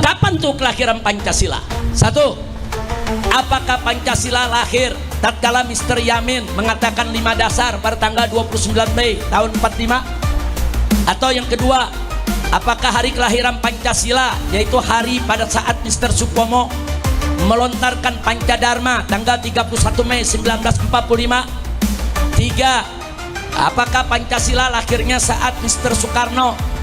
Kapan tuh kelahiran Pancasila? Satu, apakah Pancasila lahir tatkala Mr. Yamin mengatakan 5 dasar pada tanggal 29 Mei tahun 45? Atau yang kedua, apakah hari kelahiran Pancasila yaitu hari pada saat Mr. Supomo melontarkan Pancadharma tanggal 31 Mei 1945? Tiga, apakah Pancasila lahirnya saat Mr. Soekarno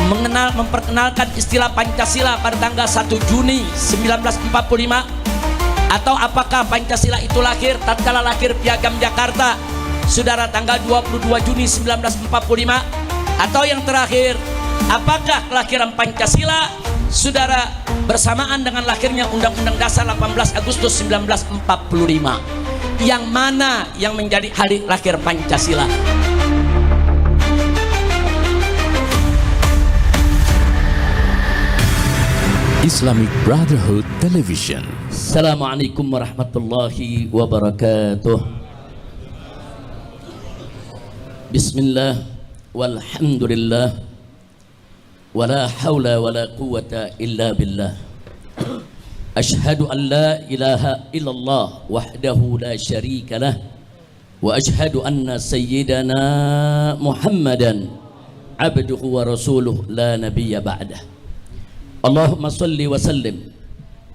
memperkenalkan istilah Pancasila pada tanggal 1 Juni 1945? Atau apakah Pancasila itu lahir tatkala lahir Piagam Jakarta, saudara, tanggal 22 Juni 1945? Atau yang terakhir, apakah kelahiran Pancasila, saudara, bersamaan dengan lahirnya Undang-Undang Dasar 18 Agustus 1945? Yang mana yang menjadi hari lahir Pancasila? Islamic Brotherhood Television. Assalamualaikum warahmatullahi wabarakatuh. Bismillah walhamdulillah wala hawla wala quwwata illa billah. Ashhadu an la ilaha illallah wahdahu la syarika lah wa ashhadu anna sayyidana Muhammadan abduhu wa rasuluh la nabiyya ba'dah. Allahumma salli wa sallim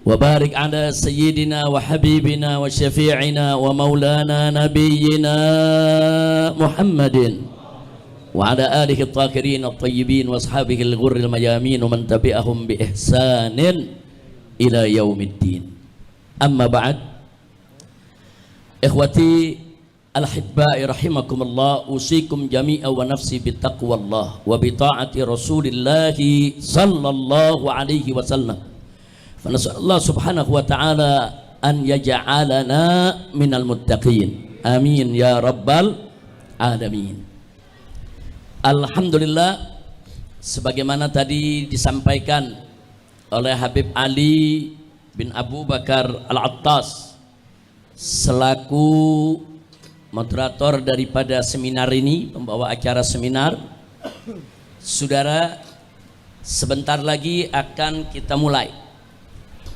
wa barik ala sayyidina wa habibina wa syafi'ina wa maulana nabiyyina Muhammadin wa ala alihi at-tahirin at-tayyibin wa ashabihi al-ghurril mayamin wa man tabi'ahum bi ihsanin ila yaumiddin. Amma ba'd. Ikhwati al-hibba'i rahimakumullah, usikum jami'a wa nafsi bittaqwallah wa bita'ati rasulillahi sallallahu alaihi wasallam. Fa nas'alullah subhanahu wa ta'ala an yaj'alana minal muttaqin. Amin ya rabbal alamin. Alhamdulillah, sebagaimana tadi disampaikan oleh Habib Ali bin Abu Bakar Al-Attas selaku moderator daripada seminar ini, pembawa acara seminar. Saudara, sebentar lagi akan kita mulai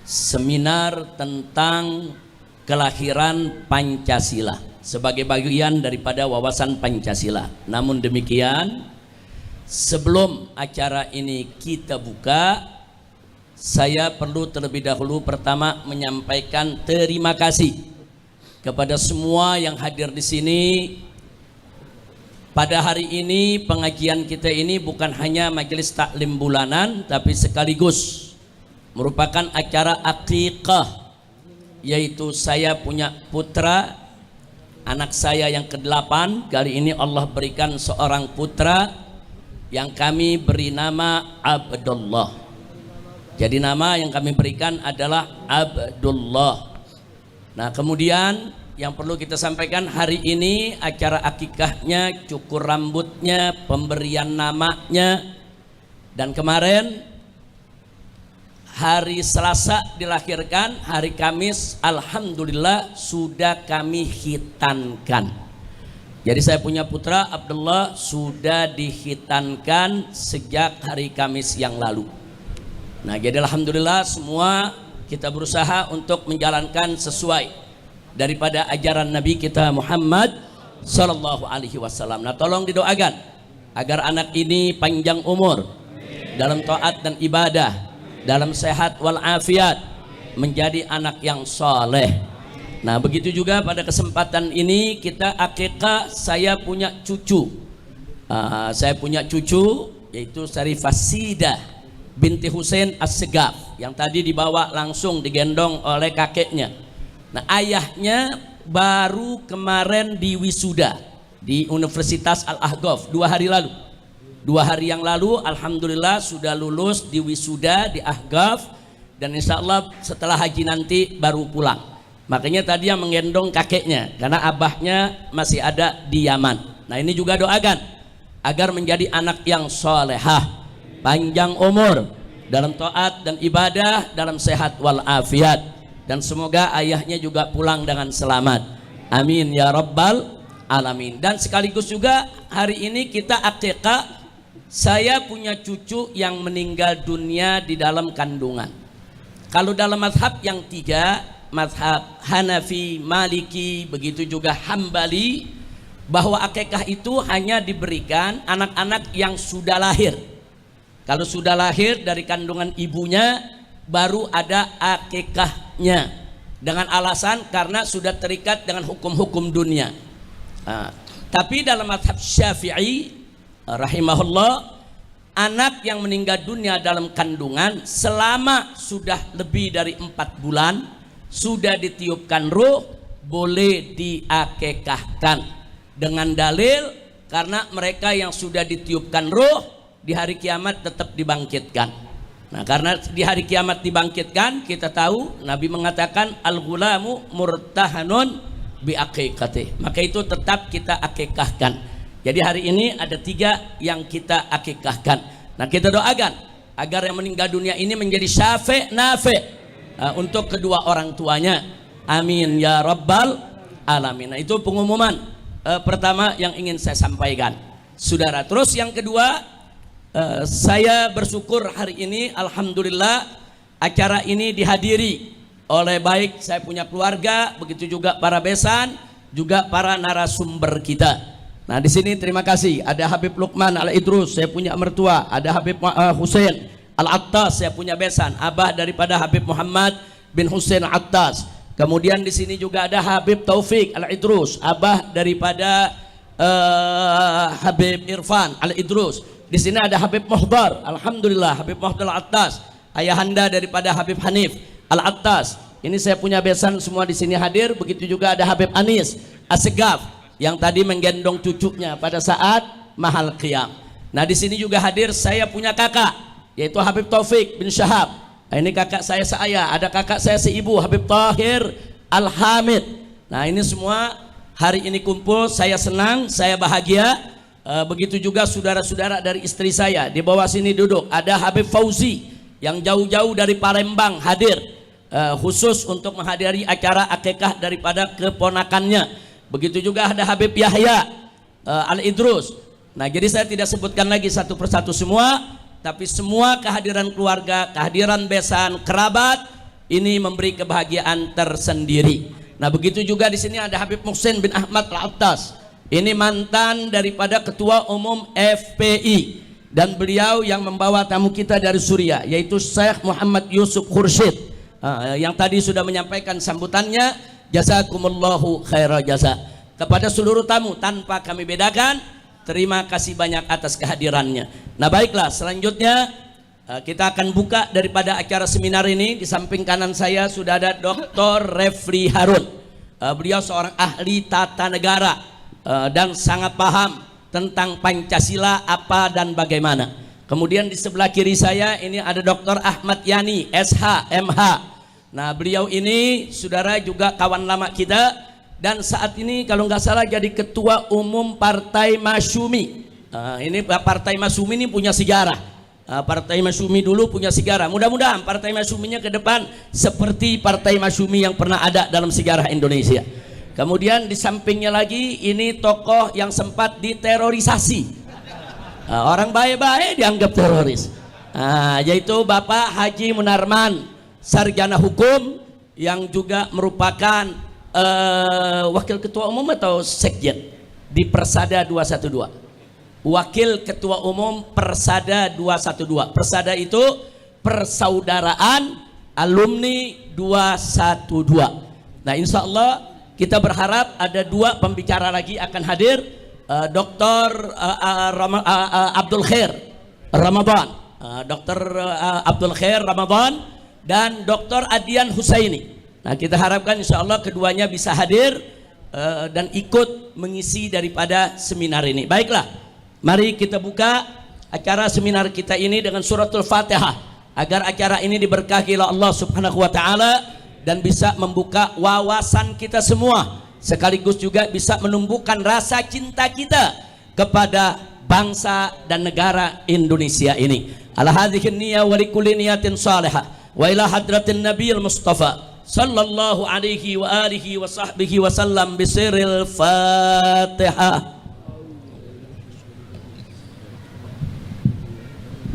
seminar tentang kelahiran Pancasila sebagai bagian daripada wawasan Pancasila. Namun demikian, sebelum acara ini kita buka, saya perlu terlebih dahulu pertama menyampaikan terima kasih kepada semua yang hadir di sini. Pada hari ini pengajian kita ini bukan hanya majelis taklim bulanan, tapi sekaligus merupakan acara aqiqah, yaitu saya punya putra, anak saya yang ke-8. Kali ini Allah berikan seorang putra yang kami beri nama Abdullah. Jadi nama yang kami berikan adalah Abdullah. Nah, kemudian yang perlu kita sampaikan, hari ini acara akikahnya, cukur rambutnya, pemberian namanya, dan kemarin hari Selasa dilahirkan, hari Kamis alhamdulillah sudah kami hitankan. Jadi saya punya putra Abdullah sudah dihitankan sejak hari Kamis yang lalu. Nah, jadi alhamdulillah semua kita berusaha untuk menjalankan sesuai daripada ajaran Nabi kita Muhammad sallallahu alaihi wasallam. Nah, tolong didoakan agar anak ini panjang umur dalam taat dan ibadah, dalam sehat wal afiat, menjadi anak yang soleh. Nah, begitu juga pada kesempatan ini kita akikah, saya punya cucu. Saya punya cucu yaitu Syarifah Sidah binti Husain As-Segaf yang tadi dibawa langsung digendong oleh kakeknya. Nah, ayahnya baru kemarin di wisuda di Universitas Al-Ahqaf 2 hari lalu. 2 hari yang lalu alhamdulillah sudah lulus di wisuda di Ahqaf, dan insya Allah setelah haji nanti baru pulang. Makanya tadi yang menggendong kakeknya karena abahnya masih ada di Yaman. Nah, ini juga doakan agar menjadi anak yang solehah, panjang umur dalam taat dan ibadah, dalam sehat wal afiat, dan semoga ayahnya juga pulang dengan selamat. Amin ya rabbal alamin. Dan sekaligus juga hari ini kita akikah saya punya cucu yang meninggal dunia di dalam kandungan. Kalau dalam mazhab yang tiga, mazhab Hanafi, Maliki, begitu juga Hambali, bahwa akikah itu hanya diberikan anak-anak yang sudah lahir. Kalau sudah lahir dari kandungan ibunya, baru ada akikahnya, dengan alasan karena sudah terikat dengan hukum-hukum dunia. Tapi dalam mazhab Syafi'i rahimahullah, anak yang meninggal dunia dalam kandungan selama sudah lebih dari 4 bulan, sudah ditiupkan ruh, boleh diakikahkan dengan dalil karena mereka yang sudah ditiupkan ruh di hari kiamat tetap dibangkitkan. Nah, karena di hari kiamat dibangkitkan, kita tahu Nabi mengatakan al-ghulamu murtahanun bi aqiqati, maka itu tetap kita akikahkan. Jadi hari ini ada 3 yang kita akikahkan. Nah, kita doakan agar yang meninggal dunia ini menjadi syafi' nafi' untuk kedua orang tuanya. Amin ya rabbal alamin. Nah, itu pengumuman pertama yang ingin saya sampaikan, saudara. Terus yang kedua, saya bersyukur hari ini alhamdulillah acara ini dihadiri oleh baik saya punya keluarga, begitu juga para besan, juga para narasumber kita. Nah, di sini terima kasih ada Habib Luqman Al-Idrus, saya punya mertua, ada Habib Husain Al-Attas, saya punya besan, abah daripada Habib Muhammad bin Husain Al-Attas. Kemudian di sini juga ada Habib Taufik Al-Idrus, abah daripada Habib Irfan Al-Idrus. Di sini ada Habib Muhdar, alhamdulillah Habib Muhdar Al-Attas, ayahanda daripada Habib Hanif Al-Attas. Ini saya punya besan semua di sini hadir. Begitu juga ada Habib Anis Assegaf yang tadi menggendong cucunya pada saat mahal qiyam. Nah, di sini juga hadir saya punya kakak, yaitu Habib Taufik bin Syahab. Nah, ini kakak saya ada kakak saya seibu, Habib Tahir Al-Hamid. Nah, ini semua hari ini kumpul, saya senang, saya bahagia. Begitu juga saudara-saudara dari istri saya di bawah sini duduk. Ada Habib Fauzi yang jauh-jauh dari Palembang hadir, khusus untuk menghadiri acara akikah daripada keponakannya. Begitu juga ada Habib Yahya Al-Idrus. Nah, jadi saya tidak sebutkan lagi satu persatu semua, tapi semua kehadiran keluarga, kehadiran besan, kerabat ini memberi kebahagiaan tersendiri. Nah, begitu juga di sini ada Habib Muhsin bin Ahmad Al-Attas. Ini mantan daripada Ketua Umum FPI, dan beliau yang membawa tamu kita dari Suriah, yaitu Syekh Muhammad Yusuf Khursyid, yang tadi sudah menyampaikan sambutannya. Jazakumullahu khairal jaza. Kepada seluruh tamu tanpa kami bedakan, terima kasih banyak atas kehadirannya. Nah, baiklah, selanjutnya kita akan buka daripada acara seminar ini. Di samping kanan saya sudah ada Dr. Refli Harun. Beliau seorang ahli tata negara dan sangat paham tentang Pancasila apa dan bagaimana. Kemudian di sebelah kiri saya ini ada Dr. Ahmad Yani SH MH. Nah, beliau ini saudara juga kawan lama kita, dan saat ini kalau nggak salah jadi Ketua Umum Partai Masyumi. Ini Partai Masyumi ini punya sejarah. Partai Masyumi dulu punya sejarah. Mudah-mudahan Partai Masyuminya ke depan seperti Partai Masyumi yang pernah ada dalam sejarah Indonesia. Kemudian di sampingnya lagi ini tokoh yang sempat diterorisasi. Orang baik-baik dianggap teroris. Yaitu Bapak Haji Munarman, sarjana hukum yang juga merupakan wakil ketua umum atau sekjen di Persada 212. Wakil ketua umum Persada 212. Persada itu Persaudaraan Alumni 212. Nah, insya Allah kita berharap ada 2 pembicara lagi akan hadir, Dr. Abdul Khair Ramadan, Dr. Abdul Khair Ramadan dan Dr. Adian Husaini. Nah, kita harapkan insya Allah keduanya bisa hadir dan ikut mengisi daripada seminar ini. Baiklah, mari kita buka acara seminar kita ini dengan suratul Fatihah, agar acara ini diberkahi oleh Allah Subhanahu wa taala dan bisa membuka wawasan kita semua, sekaligus juga bisa menumbuhkan rasa cinta kita kepada bangsa dan negara Indonesia ini. Ala hadhihi niyya wa likulli niyatin salihah. Wa ila hadratin Nabiyil Mustafa sallallahu alaihi wa alihi wa sahbihi wa sallam bisirril Fatihah.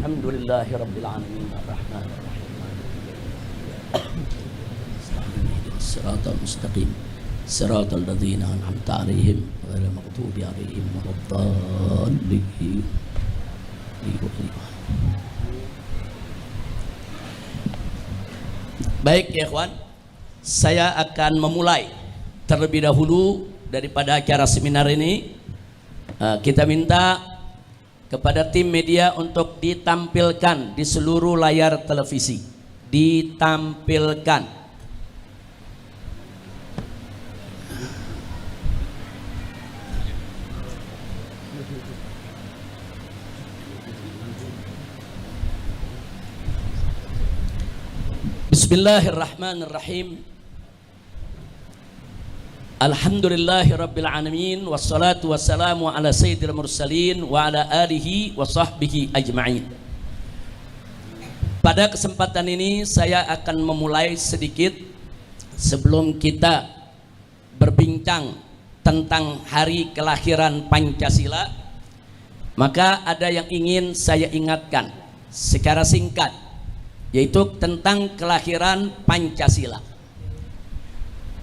Alhamdulillahirabbil alamin arrahmanir rahim siratal mustaqim siratal ladzina an'amta 'alaihim ghairil maghdubi 'alaihim waladdallin. Baik ya ikhwan, saya akan memulai terlebih dahulu daripada acara seminar ini. Kita minta kepada tim media untuk ditampilkan di seluruh layar televisi. Ditampilkan. Bismillahirrahmanirrahim. Alhamdulillahirabbil alamin wassalatu wassalamu ala sayyidil mursalin wa ala alihi wa sahbihi ajma'in. Pada kesempatan ini saya akan memulai sedikit sebelum kita berbincang tentang hari kelahiran Pancasila. Maka ada yang ingin saya ingatkan secara singkat, yaitu tentang kelahiran Pancasila,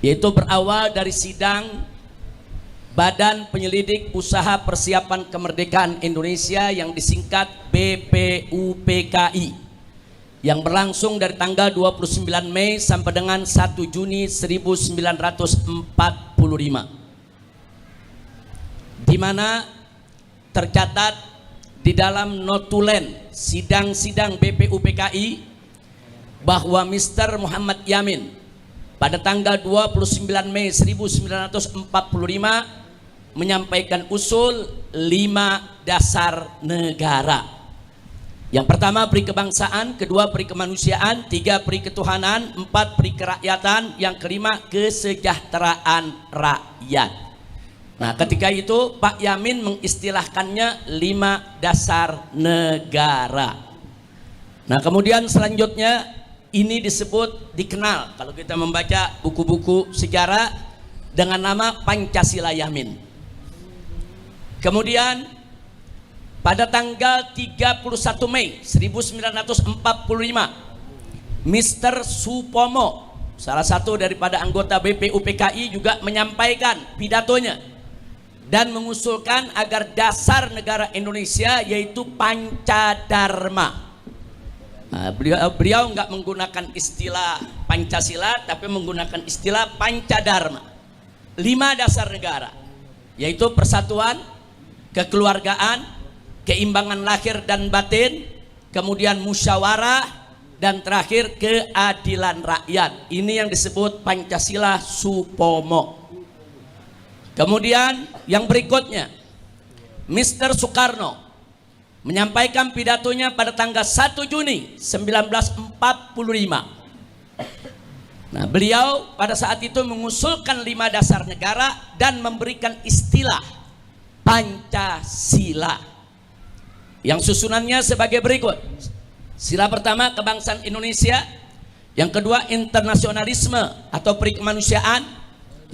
yaitu berawal dari sidang Badan Penyelidik Usaha Persiapan Kemerdekaan Indonesia yang disingkat BPUPKI, yang berlangsung dari tanggal 29 Mei sampai dengan 1 Juni 1945, di mana tercatat di dalam notulen sidang-sidang BPUPKI bahwa Mr. Muhammad Yamin pada tanggal 29 Mei 1945 menyampaikan usul 5 dasar negara. Yang pertama peri kebangsaan, kedua peri kemanusiaan, 3 peri ketuhanan, 4 peri kerakyatan, yang kelima kesejahteraan rakyat. Nah, ketika itu Pak Yamin mengistilahkannya 5 dasar negara. Nah, kemudian selanjutnya ini dikenal kalau kita membaca buku-buku sejarah dengan nama Pancasila Yamin. Kemudian pada tanggal 31 Mei 1945, Mr. Supomo, salah satu daripada anggota BPUPKI, juga menyampaikan pidatonya dan mengusulkan agar dasar negara Indonesia yaitu Pancadharma. Nah, beliau nggak menggunakan istilah Pancasila, tapi menggunakan istilah Pancadharma. 5 dasar negara, yaitu persatuan, kekeluargaan, keimbangan lahir dan batin, kemudian musyawarah, dan terakhir keadilan rakyat. Ini yang disebut Pancasila Supomo. Kemudian yang berikutnya, Mr. Soekarno menyampaikan pidatonya pada tanggal 1 Juni 1945. Nah, beliau pada saat itu mengusulkan 5 dasar negara dan memberikan istilah Pancasila, yang susunannya sebagai berikut. Sila pertama kebangsaan Indonesia, yang kedua internasionalisme atau peri kemanusiaan,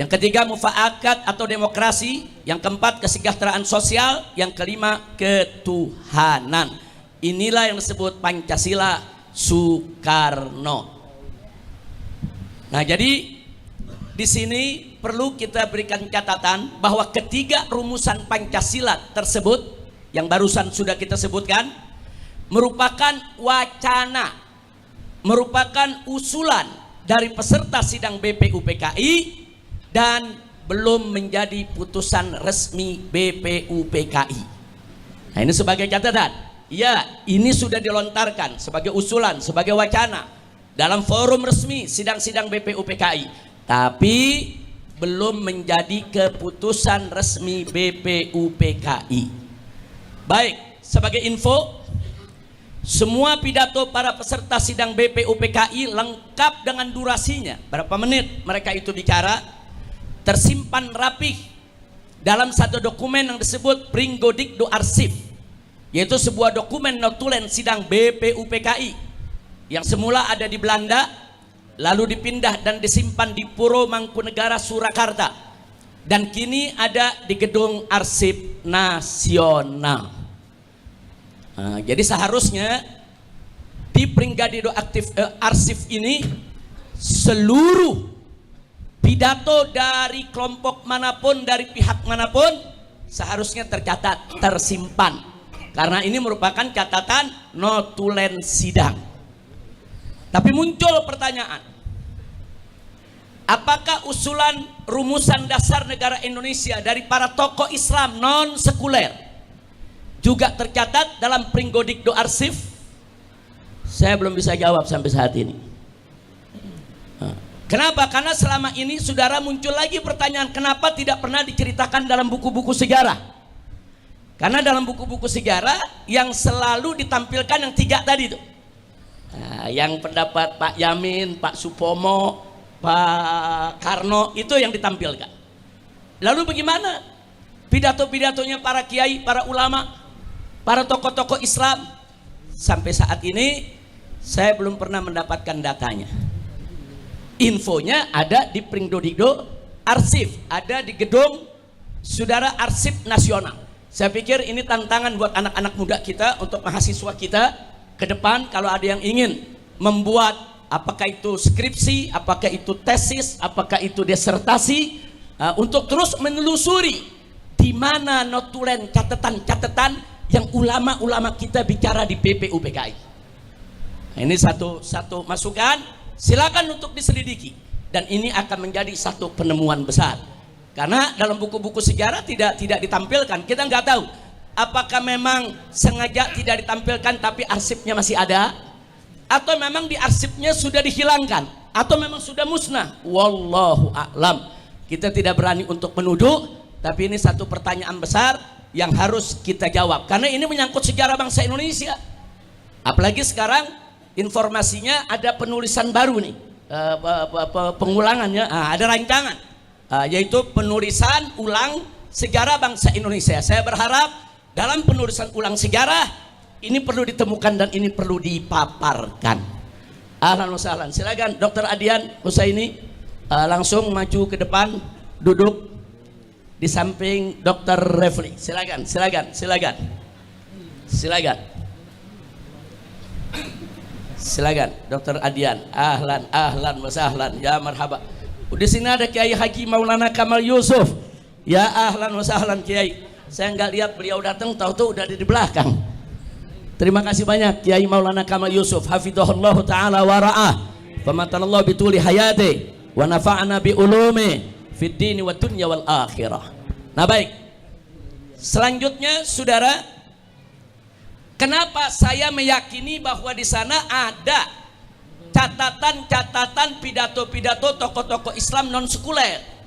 yang ketiga mufakat atau demokrasi, yang keempat kesejahteraan sosial, yang kelima ketuhanan. Inilah yang disebut Pancasila Soekarno. Nah, jadi di sini perlu kita berikan catatan bahwa ketiga rumusan Pancasila tersebut yang barusan sudah kita sebutkan merupakan wacana, merupakan usulan dari peserta sidang BPUPKI dan belum menjadi putusan resmi BPUPKI. Nah, ini sebagai catatan. Ya, ini sudah dilontarkan sebagai usulan, sebagai wacana dalam forum resmi sidang-sidang BPUPKI, tapi belum menjadi keputusan resmi BPUPKI. Baik, sebagai info, semua pidato para peserta sidang BPUPKI lengkap dengan durasinya, berapa menit mereka itu bicara, tersimpan rapih dalam satu dokumen yang disebut Pringgodikdo Arsip, yaitu sebuah dokumen notulen sidang BPUPKI yang semula ada di Belanda, lalu dipindah dan disimpan di Puro Mangkunegara Surakarta, dan kini ada di Gedung Arsip Nasional. Jadi seharusnya di Pringgadido Arsip ini seluruh pidato dari kelompok manapun, dari pihak manapun seharusnya tercatat, tersimpan, karena ini merupakan catatan notulen sidang. Tapi muncul pertanyaan, apakah usulan rumusan dasar negara Indonesia dari para tokoh Islam non sekuler juga tercatat dalam Pringgodido Arsip? Saya belum bisa jawab sampai saat ini. Kenapa? Karena selama ini saudara muncul lagi pertanyaan, kenapa tidak pernah diceritakan dalam buku-buku sejarah? Karena dalam buku-buku sejarah yang selalu ditampilkan yang 3 tadi itu. Yang pendapat Pak Yamin, Pak Supomo, Pak Karno, itu yang ditampilkan. Lalu bagaimana pidato-pidatonya para kiai, para ulama, para tokoh-tokoh Islam? Sampai saat ini saya belum pernah mendapatkan datanya. Infonya ada di Pringgodido Arsip, ada di gedung Saudara Arsip Nasional. Saya pikir ini tantangan buat anak-anak muda kita, untuk mahasiswa kita ke depan, kalau ada yang ingin membuat apakah itu skripsi, apakah itu tesis, apakah itu disertasi, untuk terus menelusuri di mana notulen catatan-catatan yang ulama-ulama kita bicara di PPUPKI. Nah, ini satu masukan, silakan untuk diselidiki, dan ini akan menjadi satu penemuan besar. Karena dalam buku-buku sejarah tidak ditampilkan. Kita nggak tahu apakah memang sengaja tidak ditampilkan tapi arsipnya masih ada, atau memang di arsipnya sudah dihilangkan, atau memang sudah musnah. Wallahu a'lam. Kita tidak berani untuk menuduh, tapi ini satu pertanyaan besar yang harus kita jawab, karena ini menyangkut sejarah bangsa Indonesia. Apalagi sekarang informasinya ada penulisan baru nih, pengulangannya, ada rancangan, yaitu penulisan ulang sejarah bangsa Indonesia. Saya berharap dalam penulisan ulang sejarah ini perlu ditemukan dan ini perlu dipaparkan. Ahlan wa sahlan. Silakan Dr. Adian Husaini, langsung maju ke depan, duduk di samping Dr. Refli. Silakan. Silakan Dr. Adian. Ahlan wa sahlan. Ya marhaba. Di sini ada Kiai Haji Maulana Kamal Yusuf. Ya ahlan wa sahlan Kiai. Saya nggak lihat beliau datang, tahu-tahu udah di belakang. Terima kasih banyak Kiai Maulana Kamal Yusuf, hafizahullah taala wa ra'ah. Famatanallahu bituli hayati wa nafa'ana bi ulumi fid dini wa dunya wal akhirah. Nah baik, selanjutnya saudara, kenapa saya meyakini bahwa di sana ada catatan-catatan pidato-pidato tokoh-tokoh Islam non sekuler?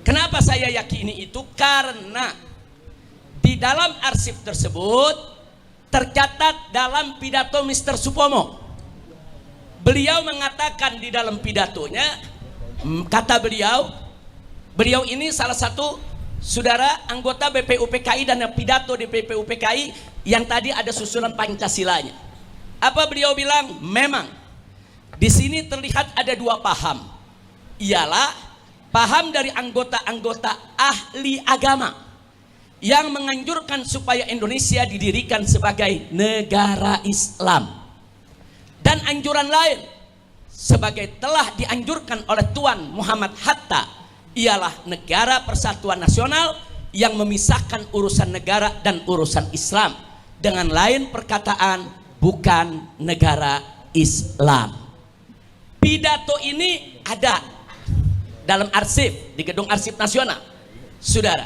Kenapa saya yakini itu? Karena di dalam arsip tersebut tercatat dalam pidato Mr. Supomo. Beliau mengatakan di dalam pidatonya, kata beliau ini salah satu saudara anggota BPUPKI dan pidato di BPUPKI yang tadi ada susunan Pancasilanya. Apa beliau bilang? Memang di sini terlihat ada 2 paham. Ialah paham dari anggota-anggota ahli agama yang menganjurkan supaya Indonesia didirikan sebagai negara Islam. Dan anjuran lain sebagai telah dianjurkan oleh Tuan Muhammad Hatta, ialah negara persatuan nasional yang memisahkan urusan negara dan urusan Islam. Dengan lain perkataan, bukan negara Islam. Pidato ini ada dalam arsip, di gedung Arsip Nasional, saudara.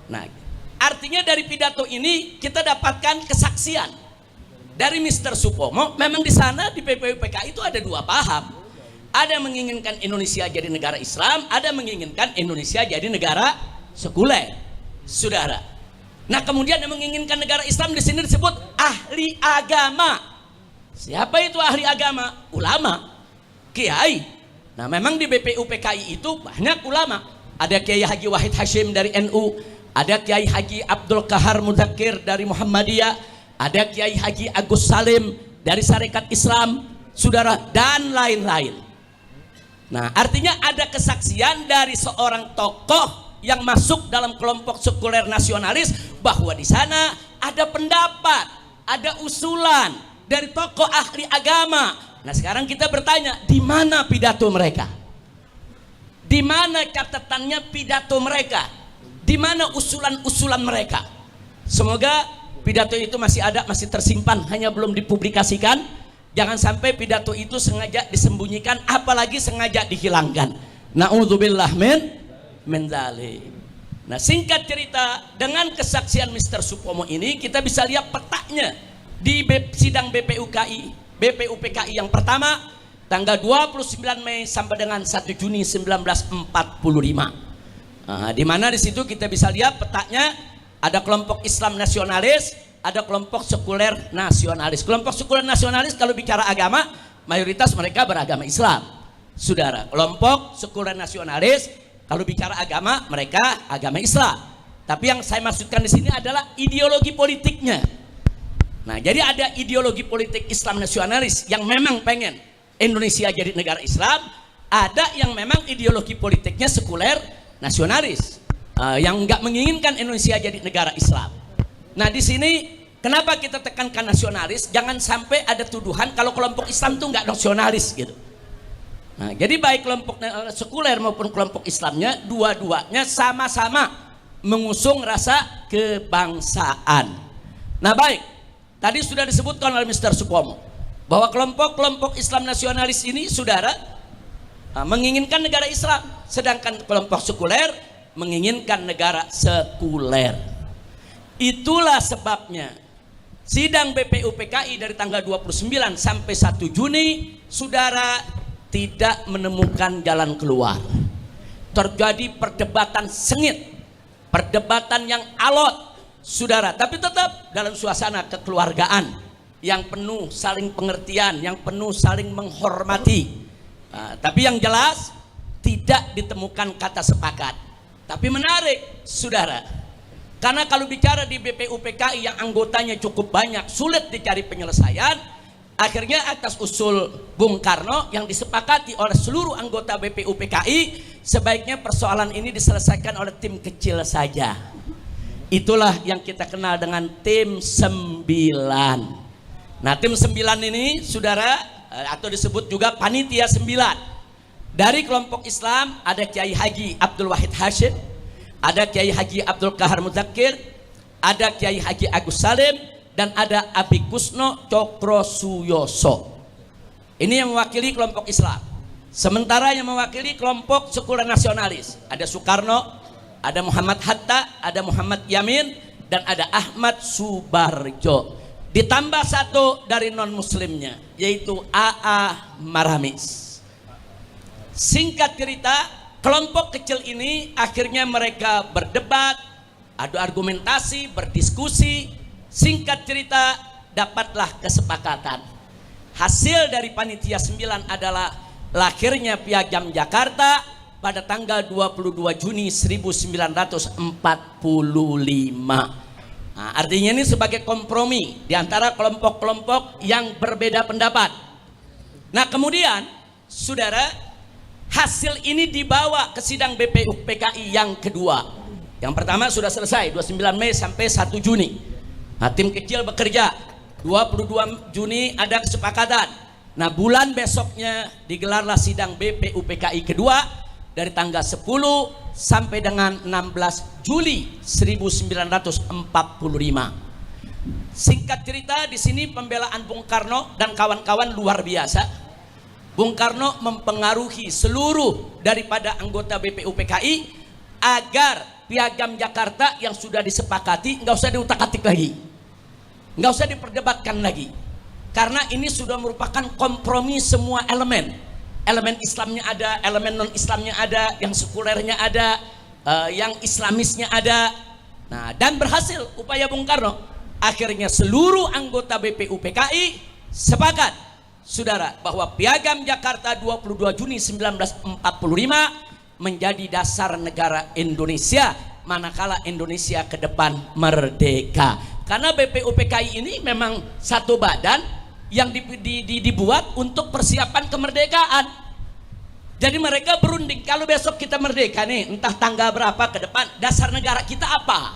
Nah, artinya dari pidato ini kita dapatkan kesaksian dari Mr. Supomo. Memang di sana di PPUPKI itu ada 2 paham. Ada yang menginginkan Indonesia jadi negara Islam, ada yang menginginkan Indonesia jadi negara sekuler, saudara. Nah, kemudian yang menginginkan negara Islam di sini disebut ahli agama. Siapa itu ahli agama? Ulama, kiai. Nah, memang di BPUPKI itu banyak ulama. Ada Kiai Haji Wahid Hashim dari NU, ada Kiai Haji Abdul Kahar Mudakir dari Muhammadiyah, ada Kiai Haji Agus Salim dari Sarekat Islam, saudara, dan lain-lain. Nah, artinya ada kesaksian dari seorang tokoh yang masuk dalam kelompok sekuler nasionalis bahwa di sana ada pendapat ada usulan dari tokoh ahli agama. Nah sekarang kita bertanya, di mana pidato mereka? Di mana catatannya pidato mereka? Di mana usulan-usulan mereka? Semoga pidato itu masih ada, masih tersimpan, hanya belum dipublikasikan. Jangan sampai pidato itu sengaja disembunyikan, apalagi sengaja dihilangkan. Na'udzubillah min dzalik. Nah singkat cerita, dengan kesaksian Mr. Supomo ini kita bisa lihat petanya di sidang BPUPKI yang pertama tanggal 29 Mei sampai dengan 1 Juni 1945. Nah, di mana di situ kita bisa lihat petanya, ada kelompok Islam nasionalis, ada kelompok sekuler nasionalis. Kelompok sekuler nasionalis kalau bicara agama, mayoritas mereka beragama Islam. Saudara, kelompok sekuler nasionalis kalau bicara agama, mereka agama Islam. Tapi yang saya maksudkan di sini adalah ideologi politiknya. Nah, jadi ada ideologi politik Islam nasionalis yang memang pengen Indonesia jadi negara Islam, ada yang memang ideologi politiknya sekuler nasionalis, yang nggak menginginkan Indonesia jadi negara Islam. Nah, di sini kenapa kita tekankan nasionalis? Jangan sampai ada tuduhan kalau kelompok Islam itu nggak nasionalis gitu. Nah, jadi baik kelompok sekuler maupun kelompok Islamnya, dua-duanya sama-sama mengusung rasa kebangsaan. Nah, baik, tadi sudah disebutkan oleh Mr. Supomo bahwa kelompok-kelompok Islam nasionalis ini, saudara, menginginkan negara Islam, sedangkan kelompok sekuler menginginkan negara sekuler. Itulah sebabnya sidang BPUPKI dari tanggal 29 sampai 1 Juni, saudara, tidak menemukan jalan keluar. Terjadi perdebatan sengit, perdebatan yang alot, saudara, tapi tetap dalam suasana kekeluargaan yang penuh saling pengertian, yang penuh saling menghormati. Tapi yang jelas tidak ditemukan kata sepakat. Tapi menarik, saudara, karena kalau bicara di BPUPKI yang anggotanya cukup banyak, sulit dicari penyelesaian. Akhirnya atas usul Bung Karno yang disepakati oleh seluruh anggota BPUPKI, sebaiknya persoalan ini diselesaikan oleh tim kecil saja. Itulah yang kita kenal dengan tim 9. Nah, tim 9 ini, saudara, atau disebut juga panitia 9. Dari kelompok Islam ada Kiai Haji Abdul Wahid Hashim, ada Kiai Haji Abdul Kahar Muzakir, ada Kiai Haji Agus Salim, dan ada Abi Kusno Cokro Suyoso. Ini yang mewakili kelompok Islam. Sementara yang mewakili kelompok sekuler nasionalis, ada Soekarno, ada Muhammad Hatta, ada Muhammad Yamin, dan ada Ahmad Subarjo. Ditambah satu dari non muslimnya, yaitu AA Maramis. Singkat cerita, kelompok kecil ini akhirnya mereka berdebat, adu argumentasi, berdiskusi. Singkat cerita, dapatlah kesepakatan. Hasil dari panitia 9 adalah lahirnya Piagam Jakarta pada tanggal 22 Juni 1945. Nah, artinya ini sebagai kompromi di antara kelompok-kelompok yang berbeda pendapat. Nah, kemudian, saudara, hasil ini dibawa ke sidang BPUPKI yang kedua. Yang pertama sudah selesai 29 Mei sampai 1 Juni. Nah, tim kecil bekerja. 22 Juni ada kesepakatan. Nah, bulan besoknya digelarlah sidang BPUPKI kedua dari tanggal 10 sampai dengan 16 Juli 1945. Singkat cerita, di sini pembelaan Bung Karno dan kawan-kawan luar biasa. Bung Karno mempengaruhi seluruh daripada anggota BPUPKI agar Piagam Jakarta yang sudah disepakati nggak usah diutak-atik lagi, nggak usah diperdebatkan lagi, karena ini sudah merupakan kompromi semua elemen. Elemen Islamnya ada, elemen non Islamnya ada, yang sekulernya ada, yang Islamisnya ada. Nah, dan berhasil upaya Bung Karno. Akhirnya seluruh anggota BPUPKI sepakat, saudara, bahwa Piagam Jakarta 22 Juni 1945 menjadi dasar negara Indonesia manakala Indonesia ke depan merdeka. Karena BPUPKI ini memang satu badan yang dibuat untuk persiapan kemerdekaan. Jadi mereka berunding, kalau besok kita merdeka nih, entah tanggal berapa ke depan, dasar negara kita apa?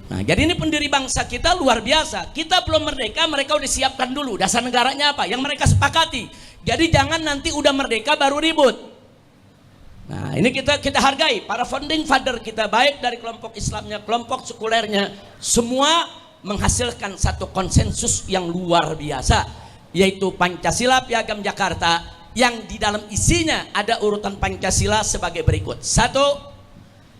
Nah, jadi ini pendiri bangsa kita luar biasa. Kita belum merdeka, mereka udah siapkan dulu dasar negaranya apa yang mereka sepakati. Jadi jangan nanti udah merdeka baru ribut. Nah, ini kita hargai para founding father kita, baik dari kelompok Islamnya, kelompok sekulernya, semua menghasilkan satu konsensus yang luar biasa, yaitu Pancasila Piagam Jakarta, yang di dalam isinya ada urutan Pancasila sebagai berikut. 1.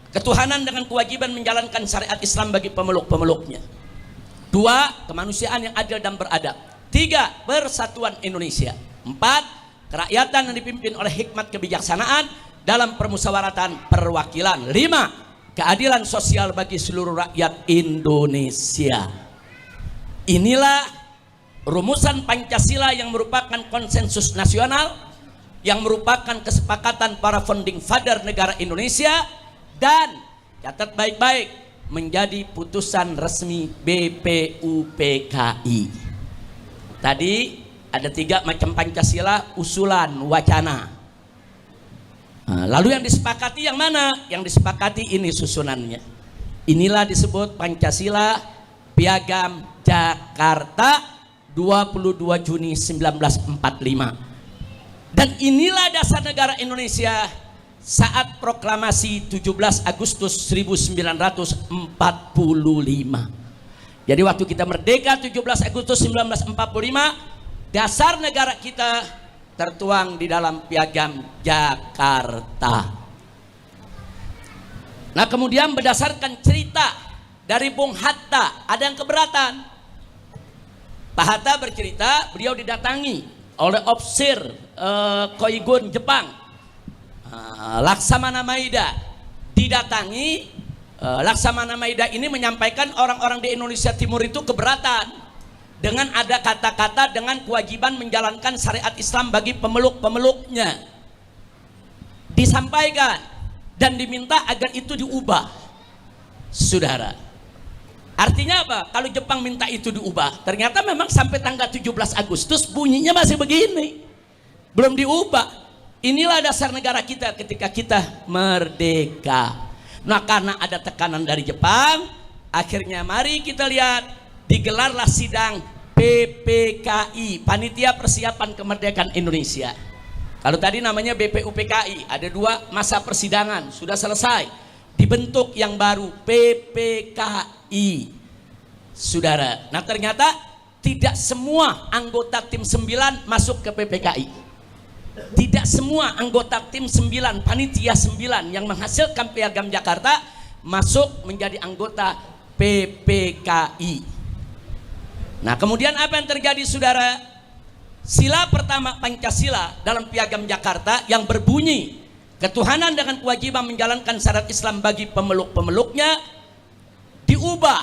Ketuhanan dengan kewajiban menjalankan syariat Islam bagi pemeluk-pemeluknya. 2. Kemanusiaan yang adil dan beradab. 3. Persatuan Indonesia. 4. Kerakyatan yang dipimpin oleh hikmat kebijaksanaan dalam permusyawaratan perwakilan. 5. Keadilan sosial bagi seluruh rakyat Indonesia. Inilah rumusan Pancasila yang merupakan konsensus nasional, yang merupakan kesepakatan para founding father negara Indonesia, dan catat baik-baik, menjadi putusan resmi BPUPKI. Tadi ada 3 macam Pancasila, usulan, wacana. Nah, lalu yang disepakati yang mana? Yang disepakati ini susunannya. Inilah disebut Pancasila Piagam Jakarta 22 Juni 1945. Dan inilah dasar negara Indonesia saat proklamasi 17 Agustus 1945. Jadi waktu kita merdeka 17 Agustus 1945, dasar negara kita tertuang di dalam Piagam Jakarta. Nah, kemudian berdasarkan cerita dari Bung Hatta, ada yang keberatan. Pak Hatta bercerita, beliau didatangi oleh Opsir Koigun Jepang, Laksamana Maeda. Didatangi, Laksamana Maeda ini menyampaikan orang-orang di Indonesia Timur itu keberatan dengan ada kata-kata dengan kewajiban menjalankan syariat Islam bagi pemeluk-pemeluknya. Disampaikan dan diminta agar itu diubah. Saudara, artinya apa? Kalau Jepang minta itu diubah, ternyata memang sampai tanggal 17 Agustus bunyinya masih begini, belum diubah. Inilah dasar negara kita ketika kita merdeka. Nah, karena ada tekanan dari Jepang, akhirnya mari kita lihat, digelarlah sidang PPKI, Panitia Persiapan Kemerdekaan Indonesia. Kalau tadi namanya BPUPKI, ada 2 masa persidangan, sudah selesai. Dibentuk yang baru PPKI. Saudara, nah ternyata tidak semua anggota tim 9 masuk ke PPKI. Tidak semua anggota tim 9, panitia 9 yang menghasilkan Piagam Jakarta masuk menjadi anggota PPKI. Nah, kemudian apa yang terjadi, saudara? Sila pertama Pancasila dalam Piagam Jakarta yang berbunyi ketuhanan dengan kewajiban menjalankan syariat Islam bagi pemeluk-pemeluknya diubah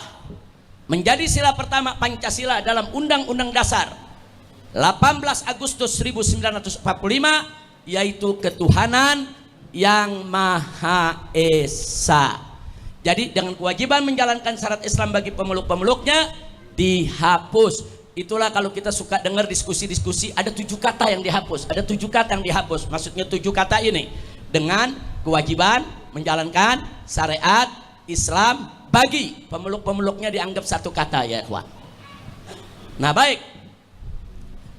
menjadi sila pertama Pancasila dalam Undang-Undang Dasar 18 Agustus 1945, yaitu ketuhanan yang Maha Esa. Jadi dengan kewajiban menjalankan syariat Islam bagi pemeluk-pemeluknya dihapus. Itulah kalau kita suka dengar diskusi-diskusi, ada 7 kata yang dihapus, ada 7 kata yang dihapus. Maksudnya 7 kata ini, dengan kewajiban menjalankan syariat Islam bagi pemeluk-pemeluknya dianggap 1 kata, ya kawan. Nah, baik,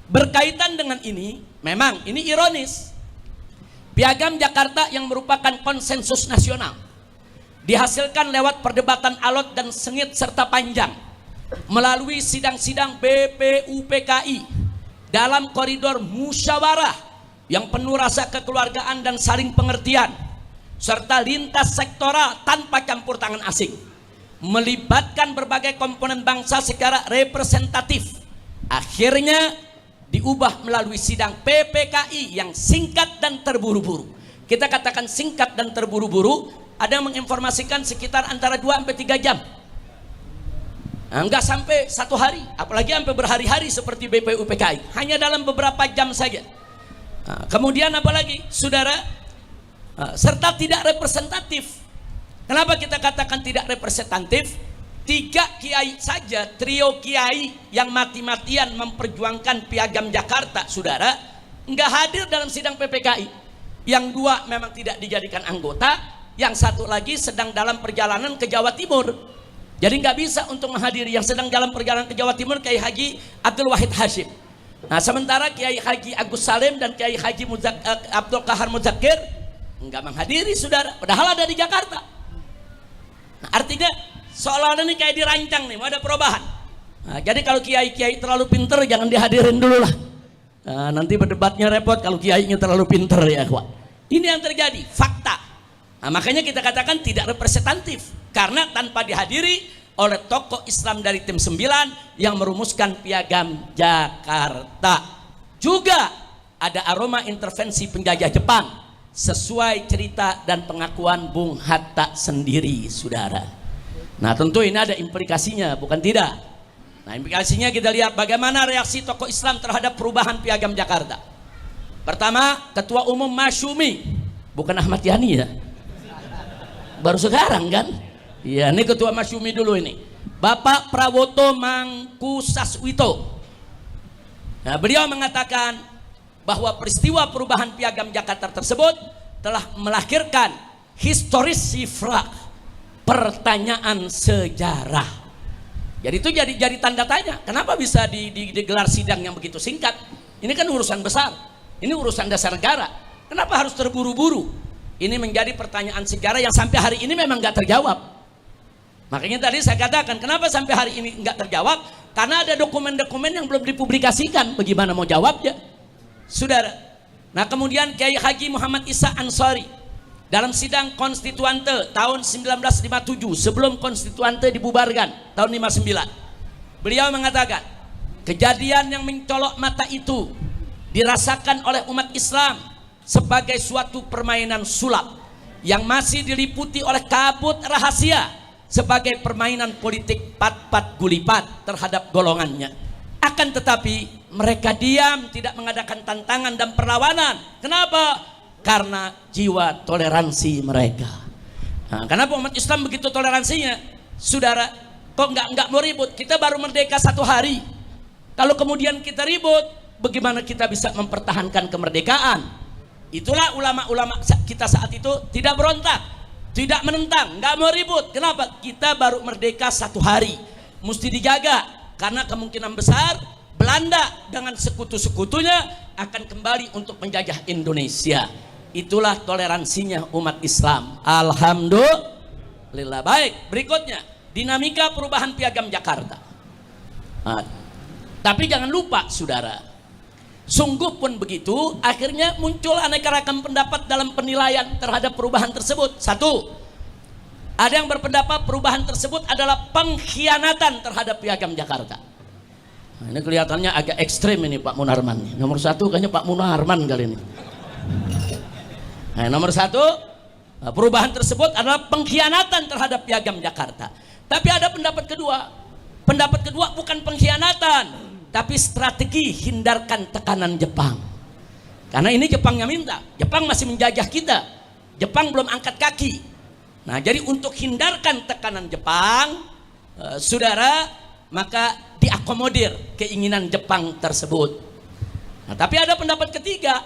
berkaitan dengan ini, memang ini ironis, Piagam Jakarta yang merupakan konsensus nasional dihasilkan lewat perdebatan alot dan sengit serta panjang melalui sidang-sidang BPUPKI dalam koridor musyawarah yang penuh rasa kekeluargaan dan saling pengertian, serta lintas sektoral tanpa campur tangan asing, melibatkan berbagai komponen bangsa secara representatif. Akhirnya diubah melalui sidang PPKI yang singkat dan terburu-buru. Kita katakan singkat dan terburu-buru, ada yang menginformasikan sekitar antara 2 sampai 3 jam. Nah, enggak sampai 1 hari, apalagi sampai berhari-hari seperti BPUPKI, hanya dalam beberapa jam saja. Nah, kemudian apalagi, saudara, serta tidak representatif. Kenapa kita katakan tidak representatif? 3 kiai saja, trio kiai yang mati-matian memperjuangkan Piagam Jakarta, saudara, enggak hadir dalam sidang PPKI. Yang 2 memang tidak dijadikan anggota, yang 1 lagi sedang dalam perjalanan ke Jawa Timur. Jadi nggak bisa untuk menghadiri. Yang sedang dalam perjalanan ke Jawa Timur Kiai Haji Abdul Wahid Hashim. Nah sementara Kiai Haji Agus Salim dan Kiai Haji Abdul Kahar Muzakir nggak menghadiri saudara, padahal ada di Jakarta. Nah, artinya seolah-olah ini kayak dirancang nih, mau ada perubahan. Nah, jadi kalau kiai-kiai terlalu pinter jangan dihadirin dulu lah. Nah, nanti berdebatnya repot kalau kiainya terlalu pinter ya kawan. Ini yang terjadi, fakta. Nah, makanya kita katakan tidak representatif karena tanpa dihadiri oleh tokoh Islam dari tim 9 yang merumuskan Piagam Jakarta. Juga ada aroma intervensi penjajah Jepang sesuai cerita dan pengakuan Bung Hatta sendiri, saudara. Nah tentu ini ada implikasinya, bukan tidak. Nah implikasinya kita lihat bagaimana reaksi tokoh Islam terhadap perubahan Piagam Jakarta. Pertama, Ketua Umum Masyumi, bukan Ahmad Yani ya, baru sekarang kan. Iya, ini Ketua Masyumi dulu ini, Bapak Prawoto Mangkusaswito. Nah beliau mengatakan bahwa peristiwa perubahan Piagam Jakarta tersebut telah melahirkan historis sifra, pertanyaan sejarah. Jadi itu jadi tanda tanya, kenapa bisa digelar sidang yang begitu singkat? Ini kan urusan besar, ini urusan dasar negara. Kenapa harus terburu-buru? Ini menjadi pertanyaan sejarah yang sampai hari ini memang nggak terjawab. Makanya tadi saya katakan, kenapa sampai hari ini nggak terjawab? Karena ada dokumen-dokumen yang belum dipublikasikan. Bagaimana mau jawabnya? Saudara, nah kemudian Kiai Haji Muhammad Isa Ansori dalam sidang konstituante tahun 1957 sebelum konstituante dibubarkan tahun 59, beliau mengatakan kejadian yang mencolok mata itu dirasakan oleh umat Islam sebagai suatu permainan sulap yang masih diliputi oleh kabut rahasia sebagai permainan politik pat-pat gulipat terhadap golongannya. Akan tetapi mereka diam, tidak mengadakan tantangan dan perlawanan. Kenapa? Karena jiwa toleransi mereka. Nah, kenapa umat Islam begitu toleransinya? Saudara, kok nggak mau ribut? Kita baru merdeka 1 hari. Kalau kemudian kita ribut, bagaimana kita bisa mempertahankan kemerdekaan? Itulah ulama-ulama kita saat itu tidak berontak, tidak menentang, nggak mau ribut. Kenapa? Kita baru merdeka 1 hari, mesti dijaga karena kemungkinan besar Belanda dengan sekutu-sekutunya akan kembali untuk menjajah Indonesia. Itulah toleransinya umat Islam. Alhamdulillah. Baik, berikutnya dinamika perubahan Piagam Jakarta. Nah, tapi jangan lupa saudara, sungguh pun begitu, akhirnya muncul aneka ragam pendapat dalam penilaian terhadap perubahan tersebut. 1, ada yang berpendapat perubahan tersebut adalah pengkhianatan terhadap Piagam Jakarta. Nah, ini kelihatannya agak ekstrim ini Pak Munarman. Nomor 1 kayaknya Pak Munarman kali ini. Nah, nomor 1, perubahan tersebut adalah pengkhianatan terhadap Piagam Jakarta. Tapi ada pendapat kedua. Pendapat kedua bukan pengkhianatan, tapi strategi hindarkan tekanan Jepang. Karena ini Jepang yang minta. Jepang masih menjajah kita. Jepang belum angkat kaki. Nah, jadi untuk hindarkan tekanan Jepang, saudara, maka diakomodir keinginan Jepang tersebut. Nah, tapi ada pendapat ketiga,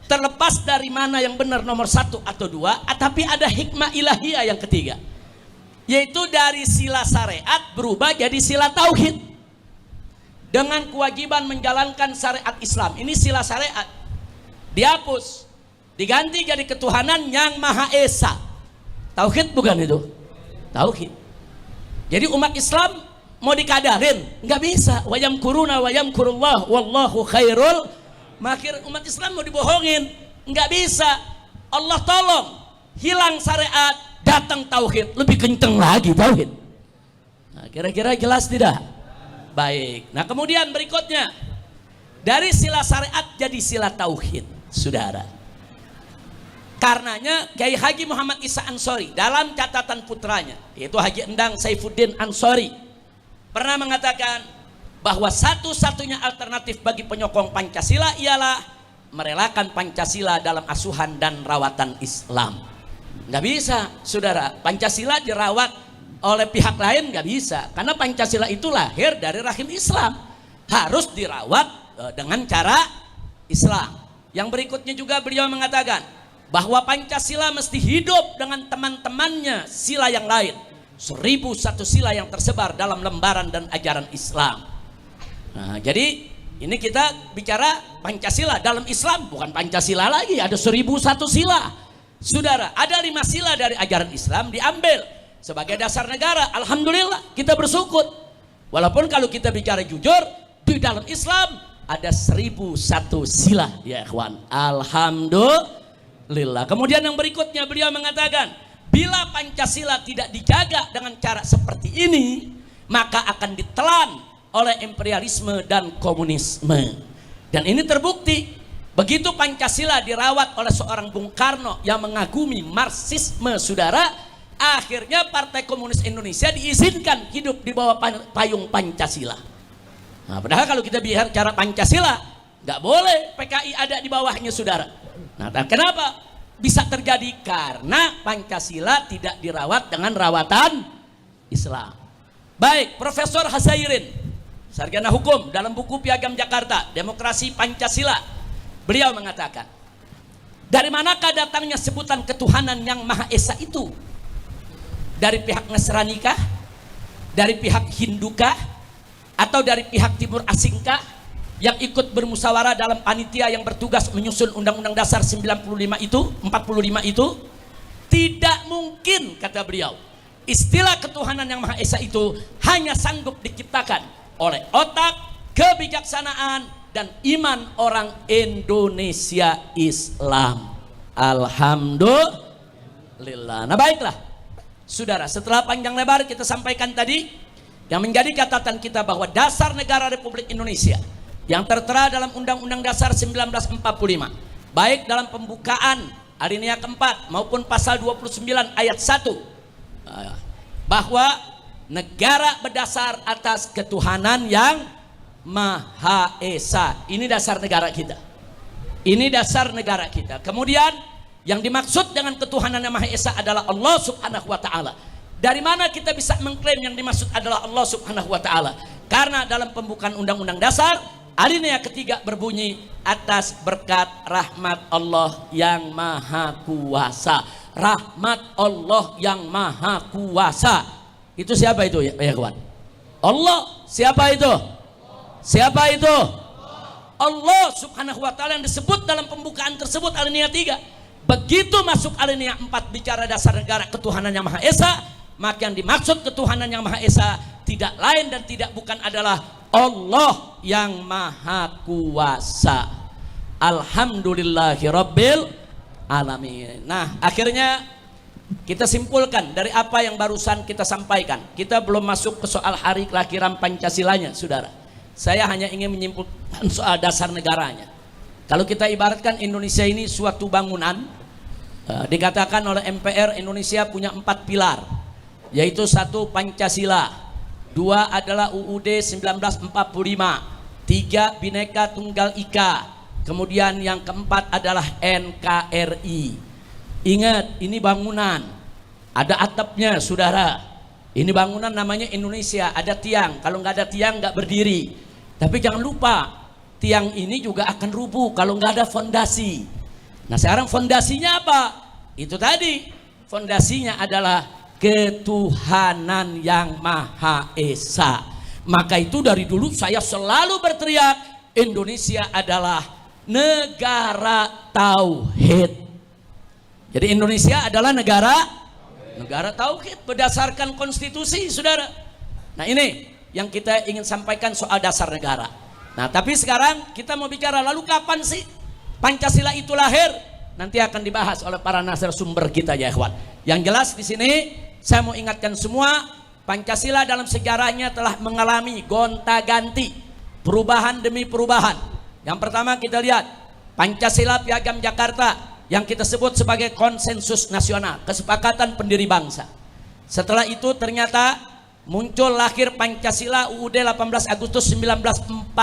terlepas dari mana yang benar nomor 1 atau 2, tapi ada hikmah ilahiyah yang ketiga, yaitu dari sila syariat berubah jadi sila tauhid dengan kewajiban menjalankan syariat Islam. Ini sila syariat dihapus, diganti jadi ketuhanan yang Maha Esa. Tauhid bukan itu? Tauhid. Jadi umat Islam mau dikadarin nggak bisa. Wayam kuruna wayam kurullah wallahu khairul makir. Umat Islam mau dibohongin nggak bisa. Allah tolong, hilang syariat, datang tauhid, lebih kenceng lagi tauhid. Nah, kira-kira jelas tidak? Baik. Nah kemudian berikutnya, dari sila syariat jadi sila tauhid, saudara. Karenanya Kiai Haji Muhammad Isa Ansori dalam catatan putranya, yaitu Haji Endang Saifuddin Ansori, pernah mengatakan bahwa satu-satunya alternatif bagi penyokong Pancasila ialah merelakan Pancasila dalam asuhan dan rawatan Islam. Nggak bisa, saudara. Pancasila dirawat oleh pihak lain nggak bisa, karena Pancasila itu lahir dari rahim Islam, harus dirawat dengan cara Islam. Yang berikutnya juga beliau mengatakan bahwa Pancasila mesti hidup dengan teman-temannya sila yang lain, 1001 sila yang tersebar dalam lembaran dan ajaran Islam. Nah, jadi ini kita bicara Pancasila dalam Islam, bukan Pancasila lagi, ada 1001 sila. Saudara, ada 5 sila dari ajaran Islam diambil sebagai dasar negara. Alhamdulillah, kita bersyukur. Walaupun kalau kita bicara jujur, di dalam Islam ada 1001 sila, ya ikhwan. Alhamdulillah. Kemudian yang berikutnya beliau mengatakan, bila Pancasila tidak dijaga dengan cara seperti ini, maka akan ditelan oleh imperialisme dan komunisme. Dan ini terbukti. Begitu Pancasila dirawat oleh seorang Bung Karno yang mengagumi Marxisme, saudara, akhirnya Partai Komunis Indonesia diizinkan hidup di bawah payung Pancasila. Nah, padahal kalau kita bicara Pancasila, nggak boleh PKI ada di bawahnya, saudara. Nah, kenapa bisa terjadi? Karena Pancasila tidak dirawat dengan rawatan Islam. Baik, Profesor Hazairin, sarjana hukum, dalam buku Piagam Jakarta, Demokrasi Pancasila, beliau mengatakan, dari manakah datangnya sebutan ketuhanan yang Maha Esa itu? Dari pihak Nasranikah? Dari pihak Hindukah? Atau dari pihak Timur Asingkah yang ikut bermusyawarah dalam panitia yang bertugas menyusun Undang-Undang Dasar 45 itu? Tidak mungkin, kata beliau. Istilah ketuhanan yang Maha Esa itu hanya sanggup diciptakan oleh otak, kebijaksanaan, dan iman orang Indonesia Islam. Alhamdulillah. Nah, baiklah, saudara, setelah panjang lebar kita sampaikan tadi yang menjadi catatan kita bahwa dasar negara Republik Indonesia yang tertera dalam Undang-Undang Dasar 1945, baik dalam pembukaan alinea keempat maupun pasal 29 ayat 1, bahwa negara berdasar atas ketuhanan yang Maha Esa. Ini dasar negara kita. Ini dasar negara kita. Kemudian yang dimaksud dengan ketuhanan yang Maha Esa adalah Allah Subhanahu wa Ta'ala. Dari mana kita bisa mengklaim yang dimaksud adalah Allah Subhanahu wa Ta'ala? Karena dalam pembukaan Undang-Undang Dasar alinea ketiga berbunyi, atas berkat rahmat Allah yang Maha Kuasa. Rahmat Allah yang Maha Kuasa. Itu siapa itu, ya kawan? Allah. Siapa itu? Siapa itu? Allah Subhanahu wa Ta'ala yang disebut dalam pembukaan tersebut alinea 3. Begitu masuk alinea 4 bicara dasar negara ketuhanan yang Maha Esa, maka yang dimaksud ketuhanan yang Maha Esa tidak lain dan tidak bukan adalah Allah yang Maha Kuasa. Alhamdulillahirabbil alamin. Nah, akhirnya kita simpulkan dari apa yang barusan kita sampaikan. Kita belum masuk ke soal hari kelahiran Pancasilanya, saudara. Saya hanya ingin menyimpulkan soal dasar negaranya. Kalau kita ibaratkan Indonesia ini suatu bangunan, dikatakan oleh MPR Indonesia punya 4 pilar, yaitu 1 Pancasila, 2 adalah UUD 1945, 3 Bhinneka Tunggal Ika, kemudian yang keempat adalah NKRI. Ingat, ini bangunan, ada atapnya, saudara. Ini bangunan namanya Indonesia, ada tiang. Kalau nggak ada tiang nggak berdiri. Tapi jangan lupa, tiang ini juga akan rubuh kalau nggak ada fondasi. Nah, sekarang fondasinya apa? Itu tadi, fondasinya adalah ketuhanan yang Maha Esa. Maka itu dari dulu saya selalu berteriak, Indonesia adalah negara tauhid. Jadi Indonesia adalah negara tauhid berdasarkan konstitusi, saudara. Nah, ini yang kita ingin sampaikan soal dasar negara. Nah, tapi sekarang kita mau bicara, lalu kapan sih Pancasila itu lahir? Nanti akan dibahas oleh para narasumber kita, ya ikhwan. Yang jelas di sini saya mau ingatkan semua, Pancasila dalam sejarahnya telah mengalami gonta-ganti, perubahan demi perubahan. Yang pertama kita lihat Pancasila Piagam Jakarta yang kita sebut sebagai konsensus nasional, kesepakatan pendiri bangsa. Setelah itu ternyata muncul lahir Pancasila UUD 18 Agustus 1945,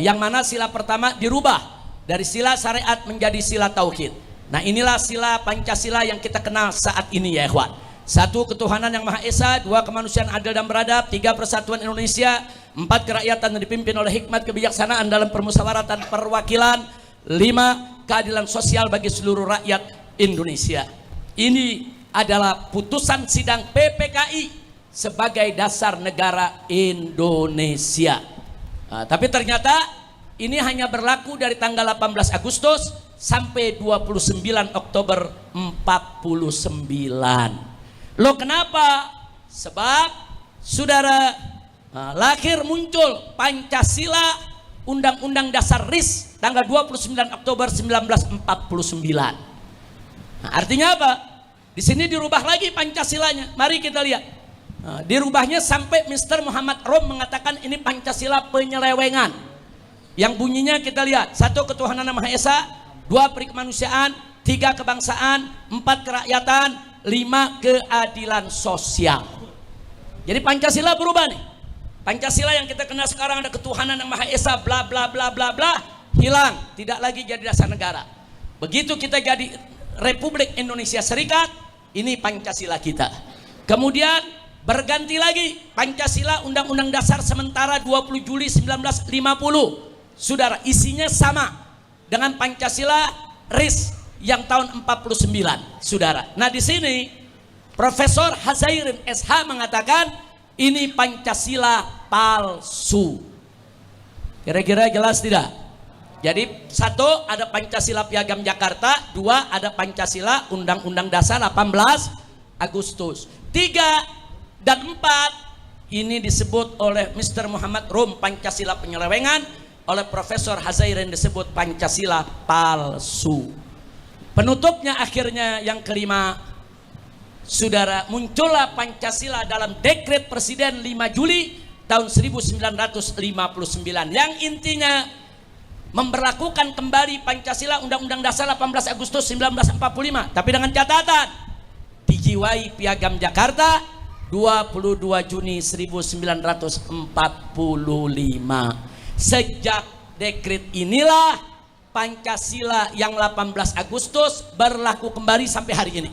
yang mana sila pertama dirubah dari sila syariat menjadi sila tauhid. Nah, inilah sila Pancasila yang kita kenal saat ini, ya ikhwan. 1 ketuhanan yang Maha Esa, 2 kemanusiaan adil dan beradab, 3 persatuan Indonesia, 4 kerakyatan yang dipimpin oleh hikmat kebijaksanaan dalam permusyawaratan perwakilan, 5 keadilan sosial bagi seluruh rakyat Indonesia. Ini adalah putusan sidang PPKI sebagai dasar negara Indonesia. Tapi ternyata ini hanya berlaku dari tanggal 18 Agustus sampai 29 Oktober 49. Loh kenapa? Sebab saudara, lahir muncul Pancasila, Undang-Undang Dasar RIS tanggal 29 Oktober 1949. Artinya apa? Di sini dirubah lagi Pancasilanya. Mari kita lihat. Dirubahnya sampai Mr. Muhammad Rom mengatakan ini Pancasila penyelewengan. Yang bunyinya kita lihat, 1 ketuhanan yang Maha Esa, 2 perikemanusiaan, 3 kebangsaan, 4 kerakyatan, 5 keadilan sosial. Jadi Pancasila berubah nih. Pancasila yang kita kenal sekarang ada ketuhanan yang Maha Esa, bla bla bla bla bla, hilang, tidak lagi jadi dasar negara. Begitu kita jadi Republik Indonesia Serikat, ini Pancasila kita. Kemudian berganti lagi Pancasila Undang-Undang Dasar sementara 20 Juli 1950. Saudara, isinya sama dengan Pancasila RIS yang tahun 49, saudara. Nah, di sini Profesor Hazairin SH mengatakan ini Pancasila palsu. Kira-kira jelas tidak? Jadi 1 ada Pancasila Piagam Jakarta, 2 ada Pancasila Undang-Undang Dasar 18 Agustus. 3 dan 4 ini disebut oleh Mr. Muhammad Rom Pancasila penyelewengan, oleh Profesor Hazairin disebut Pancasila palsu. Penutupnya akhirnya yang kelima, saudara, muncullah Pancasila dalam dekret Presiden 5 Juli tahun 1959 yang intinya memberlakukan kembali Pancasila Undang-Undang Dasar 18 Agustus 1945, tapi dengan catatan dijiwai Piagam Jakarta 22 Juni 1945. Sejak dekret inilah Pancasila yang 18 Agustus berlaku kembali sampai hari ini.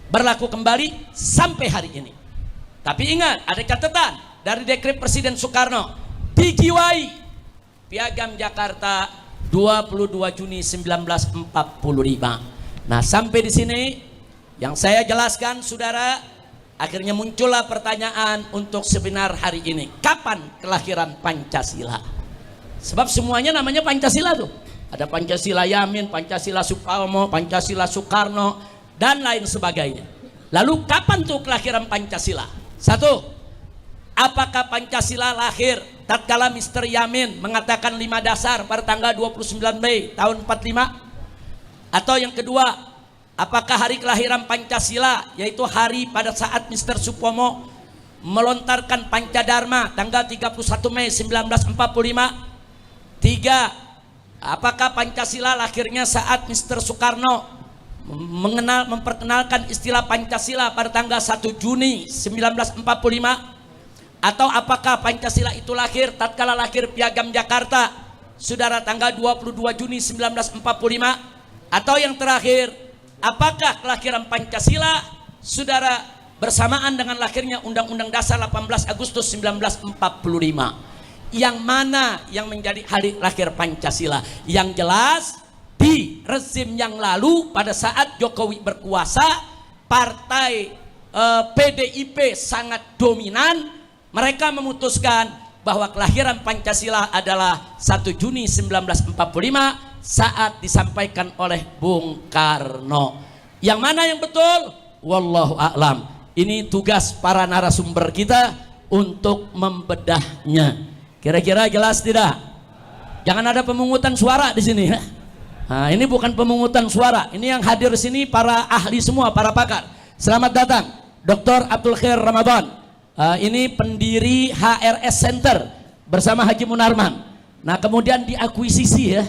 Berlaku kembali sampai hari ini. Tapi ingat, ada catatan dari dekret Presiden Soekarno, dijiwai Piagam Jakarta 22 Juni 1945. Nah, sampai di sini yang saya jelaskan, saudara, akhirnya muncullah pertanyaan untuk seminar hari ini. Kapan kelahiran Pancasila? Sebab semuanya namanya Pancasila tuh. Ada Pancasila Yamin, Pancasila Suparmo, Pancasila Soekarno, dan lain sebagainya. Lalu kapan tuh kelahiran Pancasila? 1. Apakah Pancasila lahir tatkala Mr. Yamin mengatakan 5 dasar pada tanggal 29 Mei tahun 45? Atau yang kedua, apakah hari kelahiran Pancasila yaitu hari pada saat Mr. Supomo melontarkan Pancadharma tanggal 31 Mei 1945? 3. Apakah Pancasila lahirnya saat Mr. Soekarno memperkenalkan istilah Pancasila pada tanggal 1 Juni 1945? Atau apakah Pancasila itu lahir tatkala lahir Piagam Jakarta, saudara, tanggal 22 Juni 1945? Atau yang terakhir, apakah kelahiran Pancasila, saudara, bersamaan dengan lahirnya Undang-Undang Dasar 18 Agustus 1945? Yang mana yang menjadi hari lahir Pancasila? Yang jelas di rezim yang lalu pada saat Jokowi berkuasa, partai PDIP sangat dominan. Mereka memutuskan bahwa kelahiran Pancasila adalah 1 Juni 1945 saat disampaikan oleh Bung Karno. Yang mana yang betul? Wallahu a'lam. Ini tugas para narasumber kita untuk membedahnya. Kira-kira jelas tidak? Jangan ada pemungutan suara di sini ya. Nah, ini bukan pemungutan suara. Ini yang hadir di sini para ahli semua, para pakar. Selamat datang Dr. Abdul Khair Ramadan. Ini pendiri HRS Center bersama Haji Munarman. Nah, kemudian diakuisisi ya.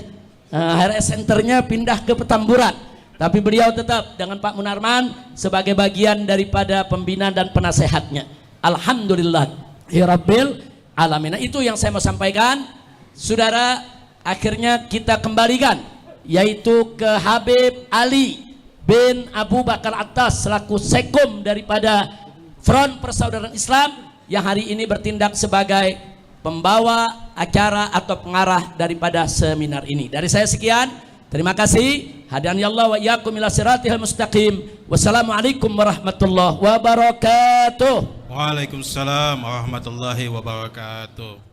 HRS Centernya pindah ke Petamburan. Tapi beliau tetap dengan Pak Munarman sebagai bagian daripada pembina dan penasehatnya. Alhamdulillah ya Rabbil Alamin. Nah, itu yang saya mau sampaikan. Saudara, akhirnya kita kembalikan yaitu ke Habib Ali bin Abu Bakar Attas selaku sekum daripada Front Persaudaraan Islam yang hari ini bertindak sebagai pembawa acara atau pengarah daripada seminar ini. Dari saya sekian, Terima kasih. Hadani Allah wa iyyakum ila siratal mustaqim. Wassalamualaikum warahmatullahi wabarakatuh. Waalaikumsalam warahmatullahi wabarakatuh.